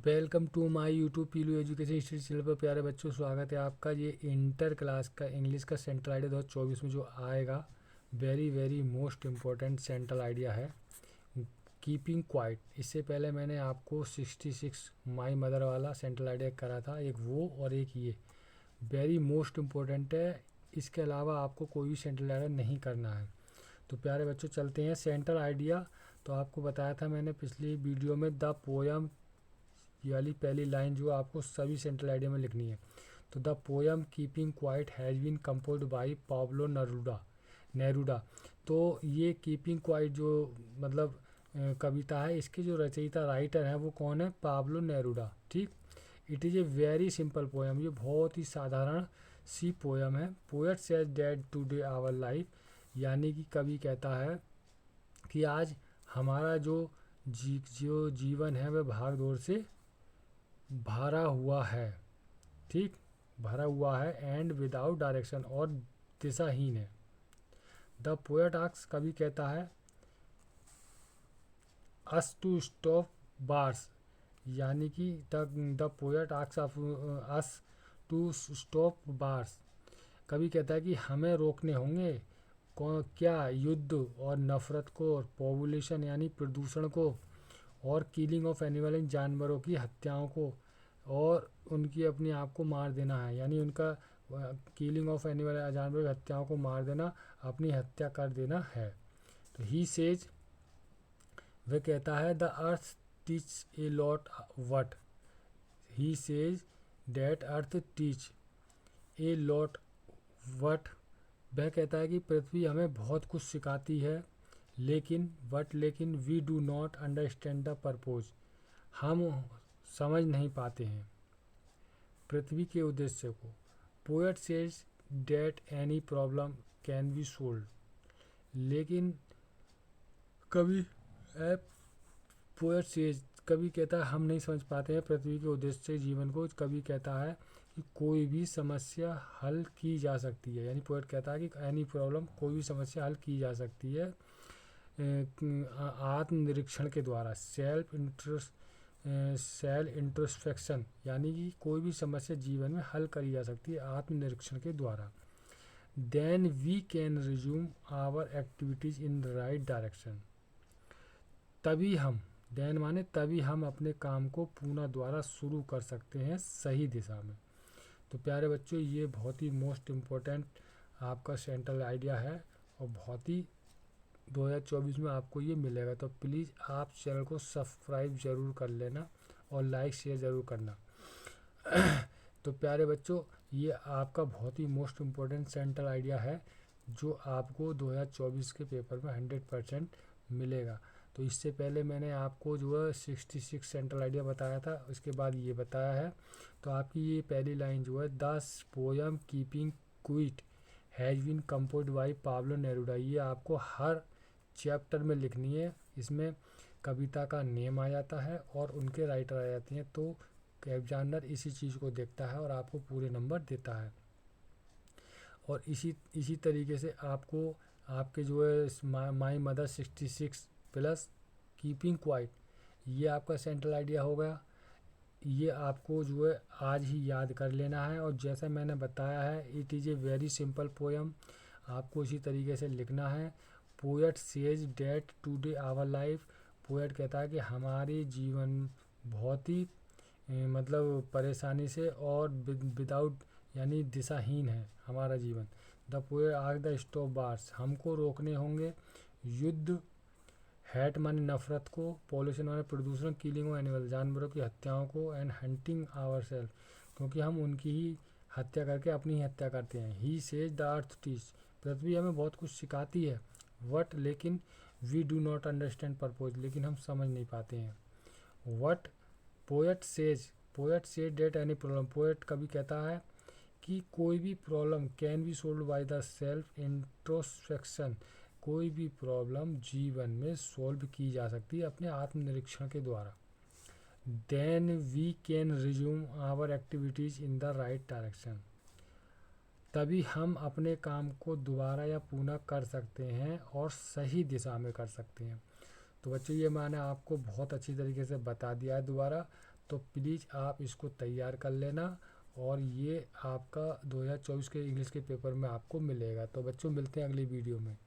Welcome to my YouTube Pilu education study channel पर प्यारे बच्चों, स्वागत है आपका। ये इंटर क्लास का इंग्लिश का सेंट्रल आइडिया 2024 में जो आएगा, very very most important central idea है कीपिंग क्वाइट। इससे पहले मैंने आपको 66 माई मदर वाला सेंट्रल आइडिया करा था, एक वो और एक ये वेरी मोस्ट इम्पोर्टेंट है। इसके अलावा आपको कोई भी सेंट्रल आइडिया नहीं करना है। तो प्यारे बच्चों चलते हैं सेंट्रल आइडिया। तो आपको बताया था मैंने पिछली वीडियो में, द पोयम, ये वाली पहली लाइन जो आपको सभी सेंट्रल आइडिया में लिखनी है। तो the poem keeping quiet has been composed by Pablo Neruda. तो ये कीपिंग क्वाइट जो मतलब कविता है, इसके जो रचयिता राइटर हैं वो कौन है? Pablo Neruda. ठीक। It is a very simple poem, ये बहुत ही साधारण सी पोयम है। Poet says that today our life, यानी कि कवि कहता है कि आज हमारा जो जीवन है वह भाग दौड़ से भरा हुआ है। ठीक, भरा हुआ है। एंड विदाउट डायरेक्शन, और दिशाहीन है। द पोएट आस्क्स, कवि कहता है, अस टू स्टॉप बार्स, यानी कि the poet asks of us to stop bars. कवि कहता है कि हमें रोकने होंगे क्या? युद्ध और नफरत को, और पॉपुलेशन यानी प्रदूषण को, और किलिंग ऑफ एनिमल, जानवरों की हत्याओं को, और उनकी अपने आप को मार देना है, यानी उनका किलिंग ऑफ एनिमल, जानवरों की हत्याओं को मार देना, अपनी हत्या कर देना है। तो ही सेज, वह कहता है, the earth teach a lot what, he says that earth teach a lot what, वह कहता है कि पृथ्वी हमें बहुत कुछ सिखाती है, लेकिन we do not understand the purpose, हम समझ नहीं पाते हैं पृथ्वी के उद्देश्य को। Poet says that any problem can be solve, लेकिन कभी पोएट सेज, कभी कहता है हम नहीं समझ पाते हैं पृथ्वी के उद्देश्य से जीवन को। कभी कहता है कि कोई भी समस्या हल की जा सकती है, यानी पोएट कहता है कि एनी प्रॉब्लम, कोई भी समस्या हल की जा सकती है आत्मनिरीक्षण के द्वारा, सेल्फ इंट्रोस्पेक्शन, यानी कि कोई भी समस्या जीवन में हल करी जा सकती है आत्मनिरीक्षण के द्वारा। Then we can resume our activities in the right direction, तभी हम, देन माने तभी हम अपने काम को पुनः द्वारा शुरू कर सकते हैं सही दिशा में। तो प्यारे बच्चों, ये बहुत ही मोस्ट इम्पोर्टेंट आपका सेंट्रल आइडिया है, और बहुत ही 2024 में आपको ये मिलेगा। तो प्लीज़ आप चैनल को सब्सक्राइब ज़रूर कर लेना और लाइक शेयर ज़रूर करना। तो प्यारे बच्चों, ये आपका बहुत ही मोस्ट इम्पोर्टेंट सेंट्रल आइडिया है जो आपको 2024 के पेपर में 100% मिलेगा। तो इससे पहले मैंने आपको जो है 66 सेंट्रल आइडिया बताया था, उसके बाद ये बताया है। तो आपकी ये पहली लाइन जो है, the poem keeping quiet has been composed by Pablo Neruda, ये आपको हर चैप्टर में लिखनी है। इसमें कविता का नेम आ जाता है और उनके राइटर आ जाती हैं। तो एग्जामिनर इसी चीज़ को देखता है और आपको पूरे नंबर देता है। और इसी तरीके से आपको आपके जो है my mother 66 plus keeping quiet, ये आपका सेंट्रल आइडिया हो गया। ये आपको जो है आज ही याद कर लेना है, और जैसा मैंने बताया है, it is a very simple poem, आपको इसी तरीके से लिखना है। Poet says that today our life, poet कहता है कि हमारे जीवन बहुत ही मतलब परेशानी से और विदाउट, यानी दिशाहीन है हमारा जीवन। The poet ask the stop bars, हमको रोकने होंगे युद्ध, हैट माने नफरत को, पॉल्यूशन माने प्रदूषण, किलिंग ऑफ एनिमल, जानवरों की हत्याओं को, एंड हंटिंग आवर सेल्फ, क्योंकि हम उनकी ही हत्या करके अपनी ही हत्या करते हैं। He says the earth teach, पृथ्वी हमें बहुत कुछ सिखाती है, वट, लेकिन we do not understand purpose, लेकिन हम समझ नहीं पाते हैं। What poet says that any problem, poet कभी कहता है कि कोई भी problem can be solve by the self introspection, कोई भी प्रॉब्लम जीवन में सॉल्व की जा सकती है अपने आत्मनिरीक्षण के द्वारा। Then we can resume our activities in the right direction, तभी हम अपने काम को दोबारा या पुनः कर सकते हैं और सही दिशा में कर सकते हैं। तो बच्चों, ये मैंने आपको बहुत अच्छी तरीके से बता दिया है दोबारा। तो प्लीज़ आप इसको तैयार कर लेना और ये आपका 2024 के इंग्लिश के पेपर में आपको मिलेगा। तो बच्चों मिलते हैं अगली वीडियो में।